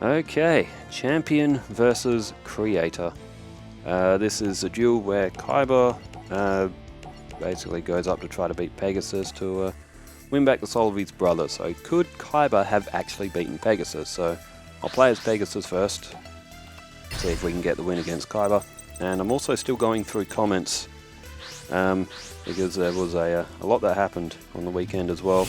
Okay, champion versus creator. This is a duel where Kaiba basically goes up to try to beat Pegasus to win back the soul of his brother. So could Kaiba have actually beaten Pegasus? So I'll play as Pegasus first, see if we can get the win against Kaiba. And I'm also still going through comments because there was a lot that happened on the weekend as well.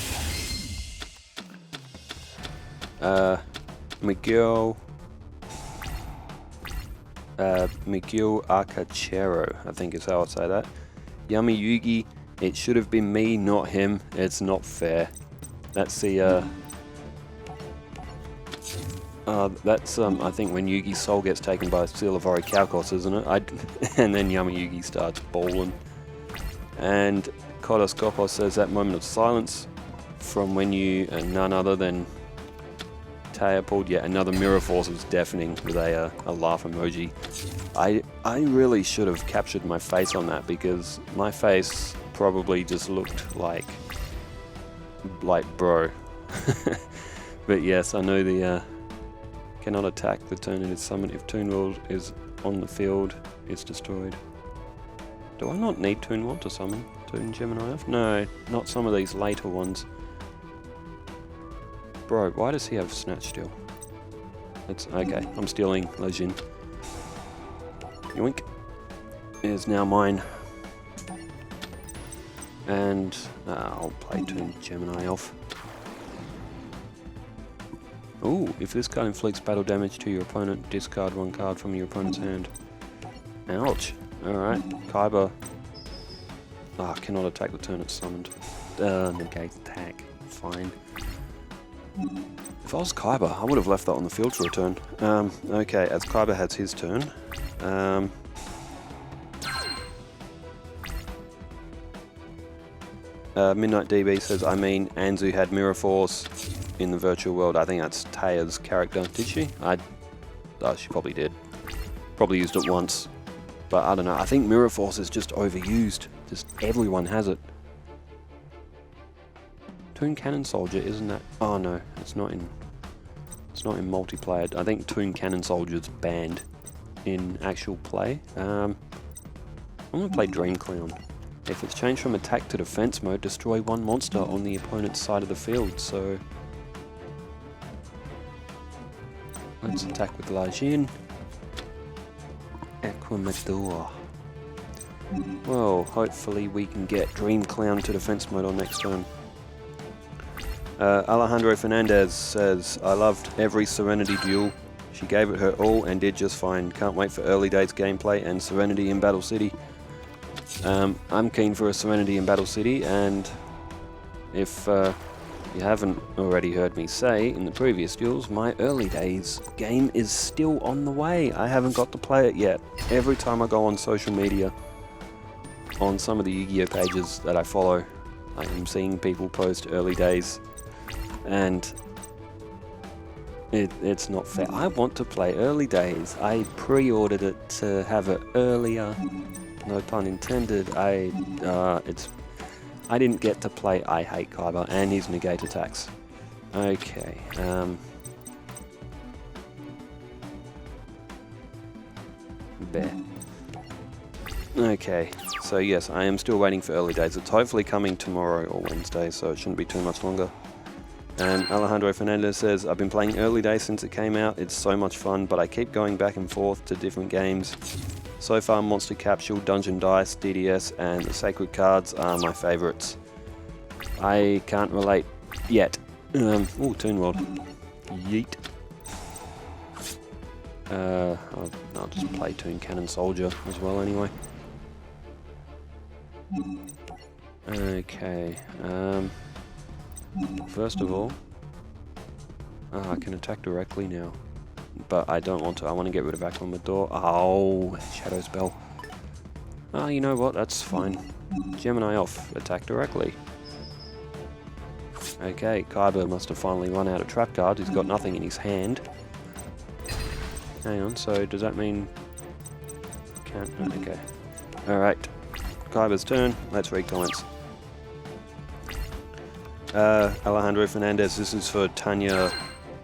Yugioh Arcachero, I think is how I say that. Yummy Yugi, it should have been me, not him. It's not fair. That's the that's I think when Yugi's soul gets taken by Silivori Kalkos, isn't it? And then Yummy Yugi starts bawling. And Kodos Kopos says that moment of silence from when you and none other than Taya pulled yet another mirror force was deafening with a laugh emoji. I really should have captured my face on that because my face probably just looked like bro. But yes, I know the cannot attack the turn it is summoned if Toon World is on the field, it's destroyed. Do I not need Toon World to summon Toon Gemini off? No, not some of these later ones. Bro, why does he have Snatch still? It's okay, I'm stealing Lejin. Yoink. It is now mine. And I'll play Toon Gemini off. Ooh, if this card inflicts battle damage to your opponent, discard one card from your opponent's hand. Ouch. Alright, Kaiba. Cannot attack the turn it's summoned. Negate attack. Fine. If I was Kaiba, I would have left that on the field for a turn. Okay, as Kaiba has his turn. Midnight DB says, I mean, Anzu had Mirror Force in the virtual world. I think that's Taya's character. Did she? She probably did. Probably used it once. But I don't know. I think Mirror Force is just overused. Just everyone has it. Toon Cannon Soldier, isn't that? Oh no, it's not in multiplayer. I think Toon Cannon Soldier's banned in actual play. I'm gonna play Dream Clown. If it's changed from attack to defense mode, destroy one monster on the opponent's side of the field. So let's attack with Lajin. Aquamador. Well, hopefully we can get Dream Clown to defense mode on next turn. Alejandro Fernandez says, I loved every Serenity duel. She gave it her all and did just fine. Can't wait for early days gameplay and Serenity in Battle City. I'm keen for a Serenity in Battle City, and if you haven't already heard me say in the previous duels, my early days game is still on the way. I haven't got to play it yet. Every time I go on social media, on some of the Yu-Gi-Oh pages that I follow, I am seeing people post early days. And it's not fair. I want to play early days. I pre-ordered it to have it earlier. No pun intended. I didn't get to play I Hate Kaiba and his negate attacks. Okay. Bear. Okay. So yes, I am still waiting for early days. It's hopefully coming tomorrow or Wednesday, so it shouldn't be too much longer. And Alejandro Fernandez says, I've been playing early days since it came out. It's so much fun, but I keep going back and forth to different games. So far, Monster Capsule, Dungeon Dice, DDS, and the Sacred Cards are my favourites. I can't relate yet. Ooh, Toon World. Yeet. I'll just play Toon Cannon Soldier as well anyway. Okay. First of all, I can attack directly now, but I don't want to. I want to get rid of Aquamador. Oh, Shadow Spell. You know what? That's fine. Gemini off. Attack directly. Okay, Kaiba must have finally run out of trap cards. He's got nothing in his hand. Hang on, so does that mean... Can't... Okay. Alright. Kaiba's turn. Let's read comments. Alejandro Fernandez, this is for Tanya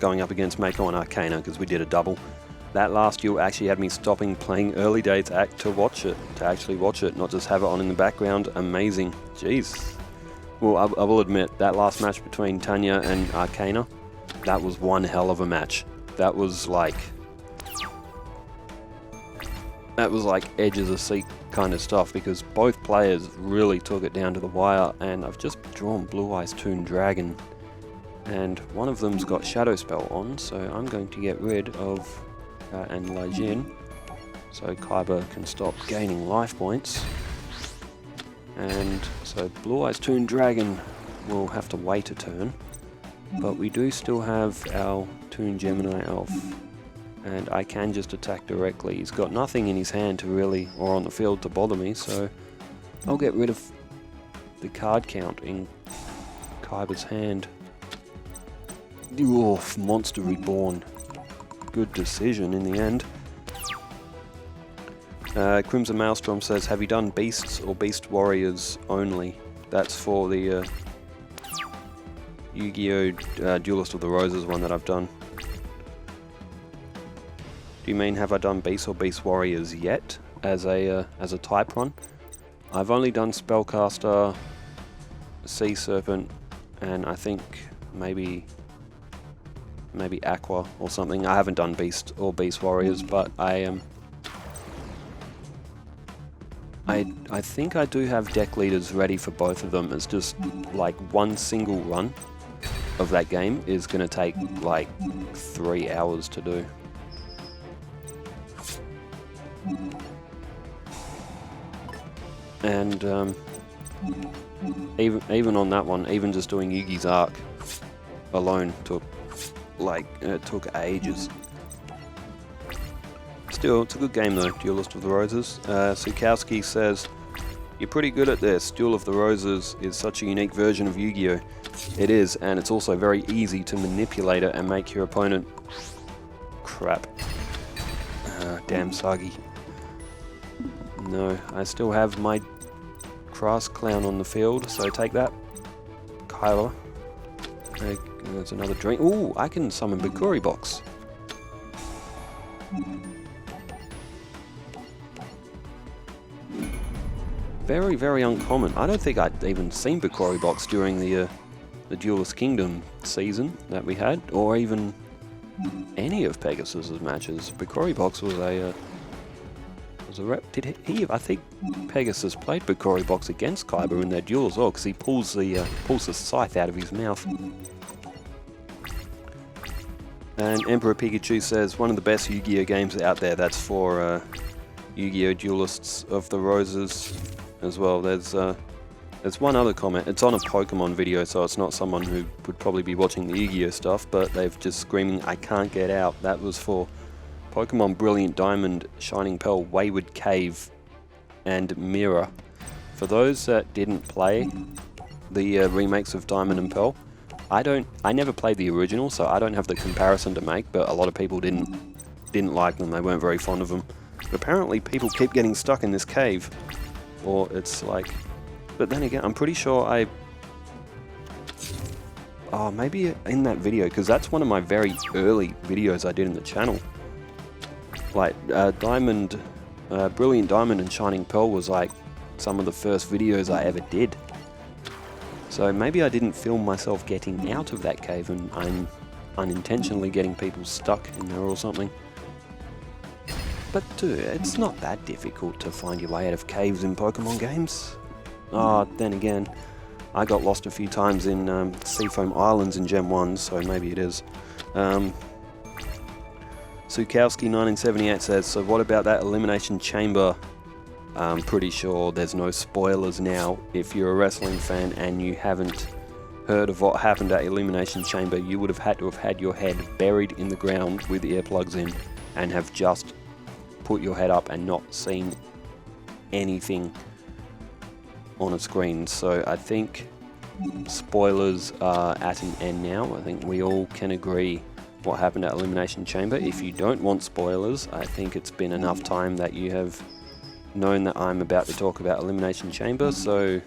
going up against Mako and Arcana because we did a double. That last duel actually had me stopping playing Early Days Act to watch it, to actually watch it, not just have it on in the background. Amazing. Jeez. Well, I will admit, that last match between Tanya and Arcana, that was one hell of a match. That was like edge of the seat kind of stuff, because both players really took it down to the wire. And I've just drawn Blue Eyes Toon Dragon, and one of them's got Shadow Spell on, so I'm going to get rid of and Lajin, so Kaiba can stop gaining life points. And so Blue Eyes Toon Dragon will have to wait a turn, but we do still have our Toon Gemini Elf, and I can just attack directly. He's got nothing in his hand to really, or on the field, to bother me, so I'll get rid of the card count in Kaiba's hand. Oof, Monster Reborn. Good decision in the end. Crimson Maelstrom says, have you done Beasts or Beast Warriors only? That's for the Yu-Gi-Oh! Duelist of the Roses one that I've done. Do you mean have I done Beasts or Beast Warriors yet as a type run? I've only done Spellcaster, Sea Serpent, and I think maybe Aqua or something. I haven't done Beast or Beast Warriors, but I think I do have deck leaders ready for both of them. It's just like one single run of that game is going to take like 3 hours to do. And even on that one, even just doing Yugi's Arc alone took ages. Still, it's a good game though, Duelist of the Roses. Sukowski says, you're pretty good at this. Duel of the Roses is such a unique version of Yu-Gi-Oh! It is, and it's also very easy to manipulate it and make your opponent... Crap. Damn Sagi. No, I still have my Crass Clown on the field, so take that. Kaiba. There's another drink. Ooh, I can summon Bikuri Box. Very, very uncommon. I don't think I'd even seen Bikuri Box during the Duelist Kingdom season that we had, or even any of Pegasus's matches. Bikuri Box was a rep. Did he? I think Pegasus played Bikuri Box against Kaiba in their duel as well, because he pulls the scythe out of his mouth. And Emperor Pikachu says, one of the best Yu-Gi-Oh! Games out there. That's for Yu-Gi-Oh! Duelists of the Roses as well. There's one other comment. It's on a Pokemon video, so it's not someone who would probably be watching the Yu-Gi-Oh! Stuff, but they've just screaming, I can't get out. That was for Pokemon Brilliant Diamond, Shining Pearl, Wayward Cave, and Mirror. For those that didn't play the remakes of Diamond and Pearl, I never played the original, so I don't have the comparison to make, but a lot of people didn't like them. They weren't very fond of them. But apparently people keep getting stuck in this cave, or it's like... But then again, I'm pretty sure maybe in that video, because that's one of my very early videos I did in the channel. Like, Brilliant Diamond and Shining Pearl was like some of the first videos I ever did. So maybe I didn't film myself getting out of that cave and I'm unintentionally getting people stuck in there or something. But dude, it's not that difficult to find your way out of caves in Pokemon games. Then again, I got lost a few times in Seafoam Islands in Gen 1, so maybe it is. Sukowski1978 says, so what about that Elimination Chamber? I'm pretty sure there's no spoilers now. If you're a wrestling fan and you haven't heard of what happened at Elimination Chamber, you would have had to have had your head buried in the ground with earplugs in and have just put your head up and not seen anything on a screen. So I think spoilers are at an end now. I think we all can agree what happened at Elimination Chamber. If you don't want spoilers, I think it's been enough time that you have known that I'm about to talk about Elimination Chamber, so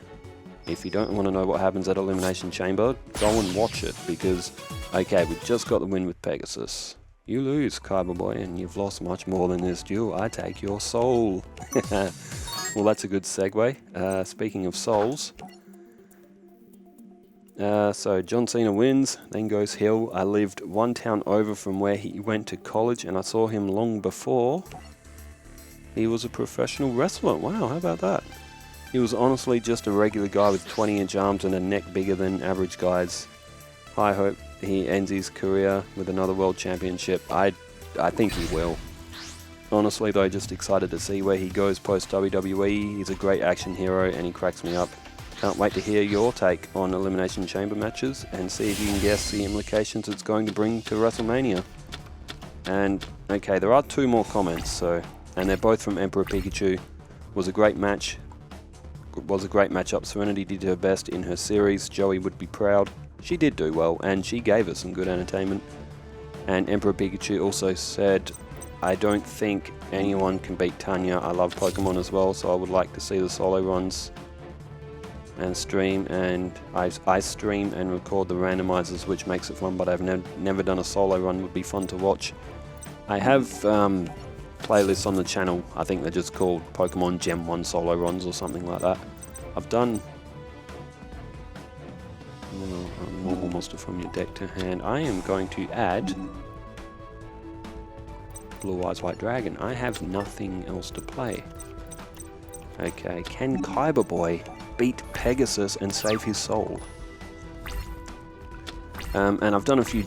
if you don't want to know what happens at Elimination Chamber, go and watch it, because Okay, we just got the win with Pegasus. You lose, Kaiba boy, and you've lost much more than this duel. I take your soul. Well, that's a good segue. Speaking of souls. So John Cena wins, then goes Hill. I lived one town over from where he went to college, and I saw him long before he was a professional wrestler. Wow, how about that? He was honestly just a regular guy with 20-inch arms and a neck bigger than average guys. I hope he ends his career with another world championship. I think he will. Honestly though, just excited to see where he goes post WWE. He's a great action hero and he cracks me up. Can't wait to hear your take on Elimination Chamber matches and see if you can guess the implications it's going to bring to WrestleMania. And okay, there are 2 more comments, and they're both from Emperor Pikachu. Was a great match. Was a great matchup. Serenity did her best in her series. Joey would be proud. She did do well, and she gave us some good entertainment. And Emperor Pikachu also said, I don't think anyone can beat Tanya. I love Pokemon as well, so I would like to see the solo runs and stream, and I stream and record the randomizers, which makes it fun, but I've never done a solo run. Would be fun to watch. I have playlists on the channel. I think they're just called Pokemon Gen 1 solo runs or something like that. I've done normal monster from your deck to hand. I am going to add Blue Eyes White Dragon. I have nothing else to play. Okay, can Kaiba boy beat Pegasus and save his soul? And I've done a few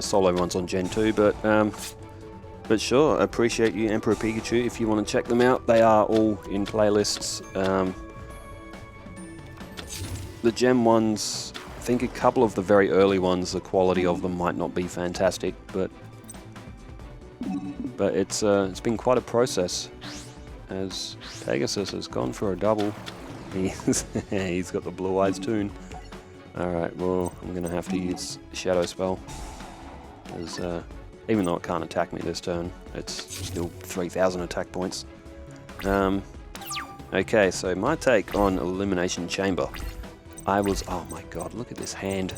solo runs on Gen 2, but sure, appreciate you, Emperor Pikachu. If you want to check them out, they are all in playlists. The Gen 1s, I think a couple of the very early ones, the quality of them might not be fantastic, but it's been quite a process, as Pegasus has gone for a double. He's got the Blue Eyes Toon. Alright, well, I'm going to have to use Shadow Spell, as even though it can't attack me this turn, it's still 3,000 attack points. Okay, so my take on Elimination Chamber. Oh my god, look at this hand.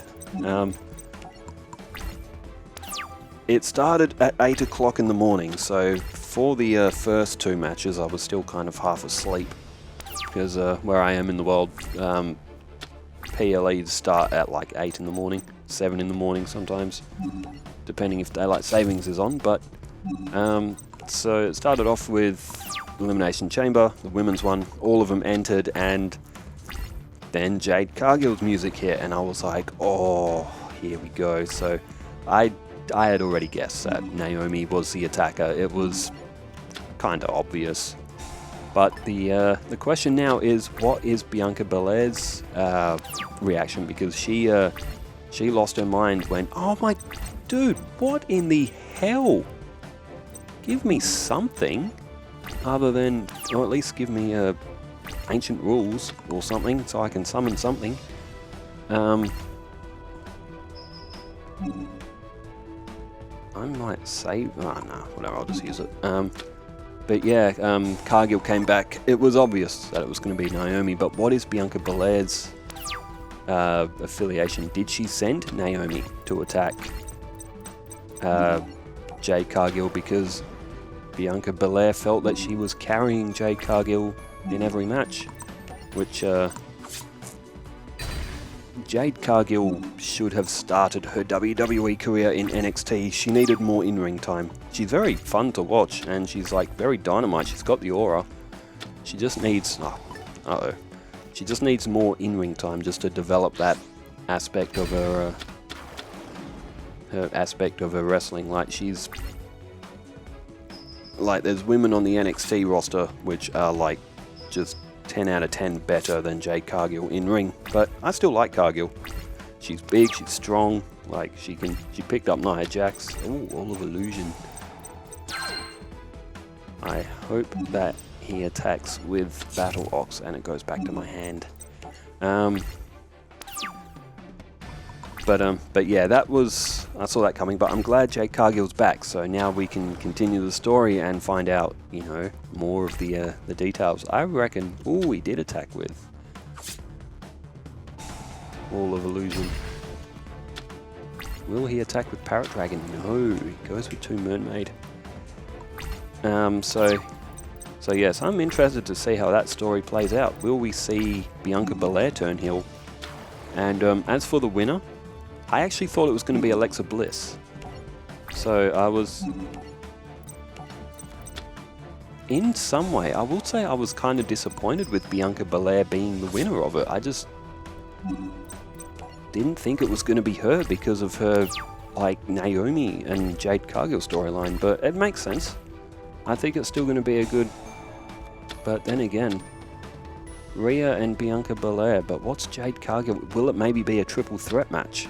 It started at 8 o'clock in the morning, so for the first 2 matches I was still kind of half asleep, because where I am in the world, PLEs start at like 8 in the morning, 7 in the morning sometimes, depending if daylight savings is on. But so it started off with Elimination Chamber, the women's one. All of them entered, and then Jade Cargill's music hit, and I was like, oh, here we go. So I had already guessed that Naomi was the attacker. It was kind of obvious. But the question now is, what is Bianca Belair's reaction? Because she lost her mind when, oh my dude, what in the hell? Give me something other than, or at least give me ancient rules or something so I can summon something. I might save, oh no, whatever, I'll just use it. But yeah, Cargill came back. It was obvious that it was going to be Naomi, but what is Bianca Belair's affiliation? Did she send Naomi to attack Jade Cargill because Bianca Belair felt that she was carrying Jade Cargill in every match? Which Jade Cargill should have started her WWE career in NXT. She needed more in-ring time. She's very fun to watch, and she's like very dynamite. She's got the aura. She just needs, she just needs more in-ring time just to develop that aspect of her wrestling. Like, she's like, there's women on the NXT roster which are like just 10 out of 10 better than Jade Cargill in ring, but I still like Cargill. She's big, she's strong, like she picked up Nia Jax. Ooh, all of illusion. I hope that he attacks with Battle Ox and it goes back to my hand. But yeah, I saw that coming, but I'm glad Jade Cargill's back, so now we can continue the story and find out, you know, more of the details. I reckon, ooh, he did attack with Wall of Illusion. Will he attack with Parrot Dragon? No, he goes with 2 Mermaid. So yes, I'm interested to see how that story plays out. Will we see Bianca Belair turn heel? And as for the winner, I actually thought it was going to be Alexa Bliss. So I was... In some way, I will say I was kind of disappointed with Bianca Belair being the winner of it. I just didn't think it was going to be her because of her, like, Naomi and Jade Cargill storyline, but it makes sense. I think it's still going to be a good... But then again, Rhea and Bianca Belair, but what's Jade Cargill? Will it maybe be a triple threat match?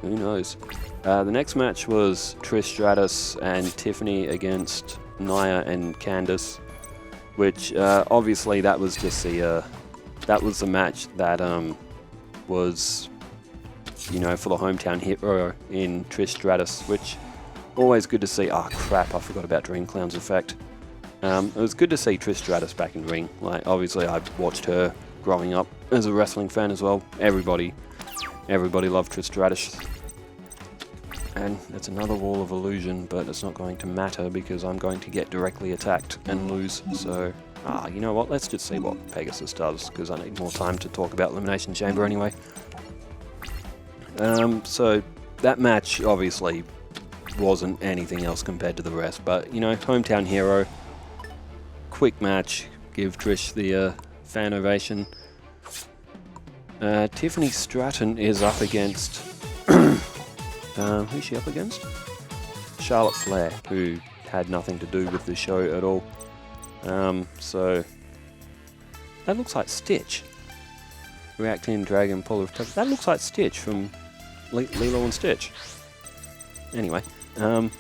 Who knows? The next match was Trish Stratus and Tiffany against Nia and Candice, which obviously that was just the match that was, you know, for the hometown hero in Trish Stratus, which always good to see. Oh crap, I forgot about Dream Clown's effect. It was good to see Trish Stratus back in ring. Like, obviously I watched her growing up as a wrestling fan as well. Everybody loved Trish Stratus. And it's another wall of illusion, but it's not going to matter because I'm going to get directly attacked and lose. So, you know what? Let's just see what Pegasus does, because I need more time to talk about Elimination Chamber anyway. So that match obviously wasn't anything else compared to the rest, but, you know, hometown hero, quick match, give Trish the fan ovation. Tiffany Stratton is up against... who's she up against? Charlotte Flair, who had nothing to do with the show at all. So that looks like Stitch. Reacting Dragon Puller of Tough. That looks like Stitch from Lilo and Stitch. Anyway, alright,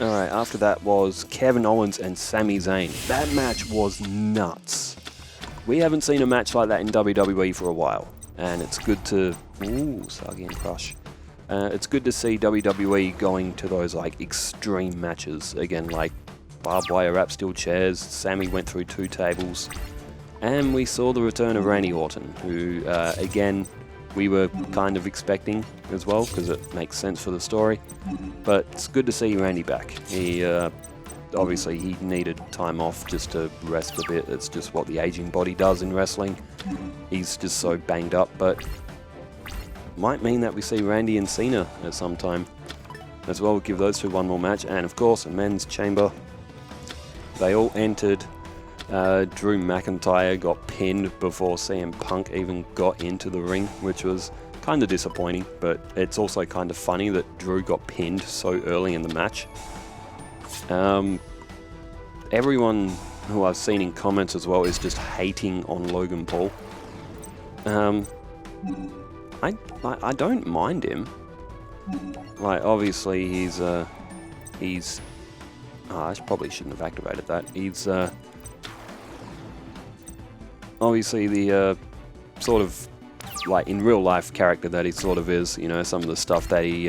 after that was Kevin Owens and Sami Zayn. That match was nuts. We haven't seen a match like that in WWE for a while, and it's good to... Ooh, Sargian Crush. It's good to see WWE going to those, like, extreme matches again, like barbed wire wrap steel chairs. Sami went through 2 tables, and we saw the return of Randy Orton, who, again, we were kind of expecting as well, because it makes sense for the story. But it's good to see Randy back. He, obviously, he needed time off just to rest a bit. It's just what the aging body does in wrestling. He's just so banged up, but might mean that we see Randy and Cena at some time as well. We'll give those 2 one more match. And of course, a men's chamber. They all entered. Drew McIntyre got pinned before CM Punk even got into the ring, which was kind of disappointing, but it's also kind of funny that Drew got pinned so early in the match. Everyone who I've seen in comments as well is just hating on Logan Paul. I don't mind him. Like, obviously he's I probably shouldn't have activated that. He's obviously the sort of, like, in real life character that he sort of is. You know, some of the stuff that he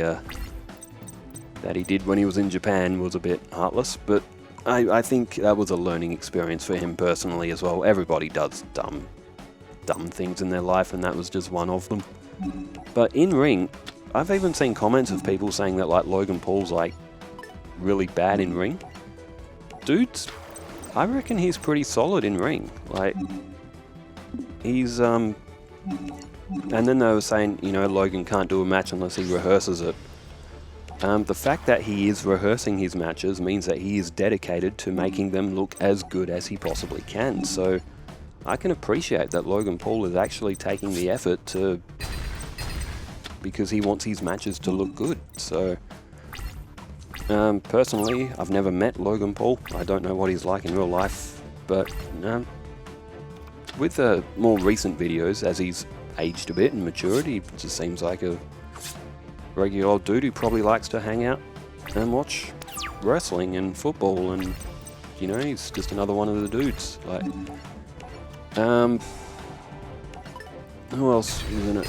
did when he was in Japan was a bit heartless, but I think that was a learning experience for him personally as well. Everybody does dumb things in their life, and that was just one of them. But in ring, I've even seen comments of people saying that, like, Logan Paul's, like, really bad in ring. Dude, I reckon he's pretty solid in ring. Like, he's and then they were saying, you know, Logan can't do a match unless he rehearses it. The fact that he is rehearsing his matches means that he is dedicated to making them look as good as he possibly can. So I can appreciate that Logan Paul is actually taking the effort to, because he wants his matches to look good. So personally, I've never met Logan Paul. I don't know what he's like in real life, but with more recent videos, as he's aged a bit and matured, he just seems like a regular old dude who probably likes to hang out and watch wrestling and football, and, you know, he's just another one of the dudes. Like, who else was in it?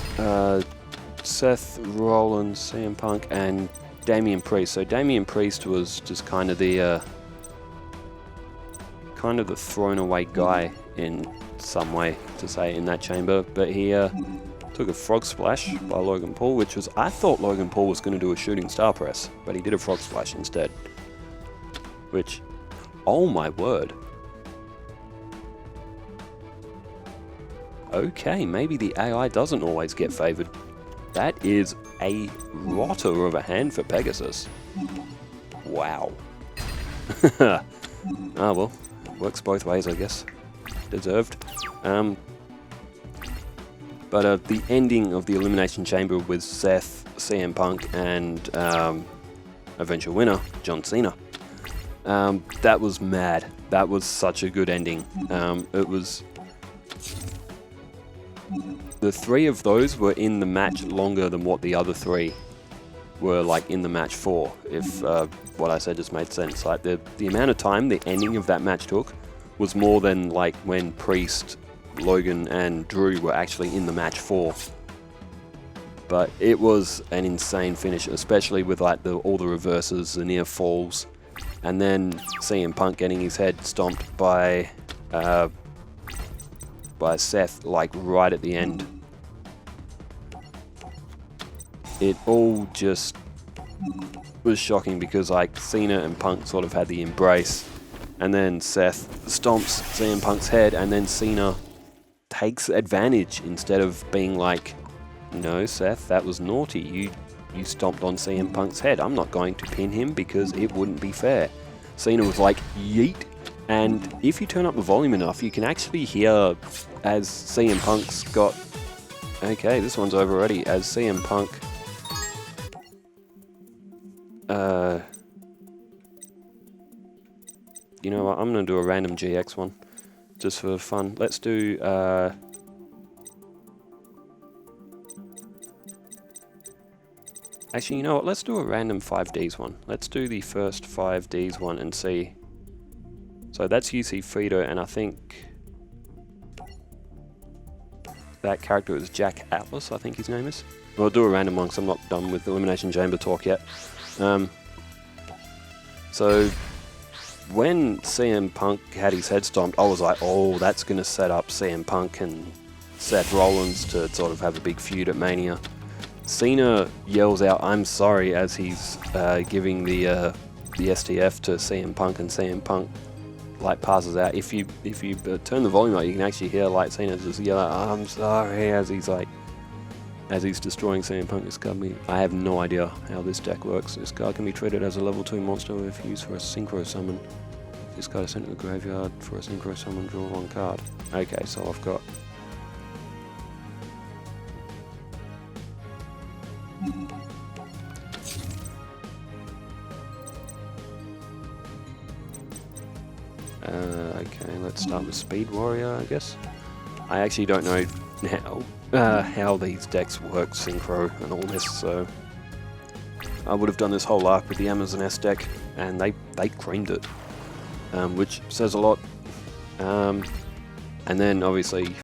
Seth Rollins, CM Punk, and Damian Priest. So Damian Priest was just kind of the thrown away guy in some way, to say, in that chamber, but he Took a frog splash by Logan Paul, which was, I thought Logan Paul was going to do a shooting star press, but he did a frog splash instead. Which, oh my word. Okay, maybe the AI doesn't always get favored. That is a rotter of a hand for Pegasus. Wow. Ah well, works both ways, I guess. Deserved. But the ending of the Elimination Chamber with Seth, CM Punk, and eventual winner, John Cena. That was mad. That was such a good ending. It was... The three of those were in the match longer than what the other three were like in the match for, if what I said just made sense. Like the amount of time the ending of that match took was more than like when Priest, Logan and Drew were actually in the match for. But it was an insane finish, especially with like all the reverses, the near falls, and then CM Punk getting his head stomped by Seth like right at the end. It all just was shocking because like Cena and Punk sort of had the embrace, and then Seth stomps CM Punk's head, and then Cena takes advantage instead of being like, no Seth, that was naughty, you stomped on CM Punk's head, I'm not going to pin him because it wouldn't be fair. Cena was like, yeet, and if you turn up the volume enough you can actually hear as CM Punk's got, okay this one's over already, as CM Punk you know what, I'm going to do a random GX one, just for fun. Let's do, actually, you know what, let's do a random 5Ds one. Let's do the first 5Ds one and see. So that's Yusei, Fudo, and I think that character is Jack Atlas, I think his name is. We'll do a random one because I'm not done with the Elimination Chamber talk yet. So when CM Punk had his head stomped, I was like, oh, that's going to set up CM Punk and Seth Rollins to sort of have a big feud at Mania. Cena yells out, I'm sorry, as he's giving the STF to CM Punk, and CM Punk like passes out. If you turn the volume up, you can actually hear like Cena just yell out, I'm sorry, as he's destroying CM Punk. This card, I have no idea how this deck works. This card can be treated as a level 2 monster if used for a synchro summon. This card is sent to the graveyard for a synchro summon, draw one card. Okay, so I've got... okay, let's start with Speed Warrior, I guess. I actually don't know how these decks work, synchro and all this, so I would have done this whole arc with the Amazon S deck, and they creamed it, which says a lot. And then obviously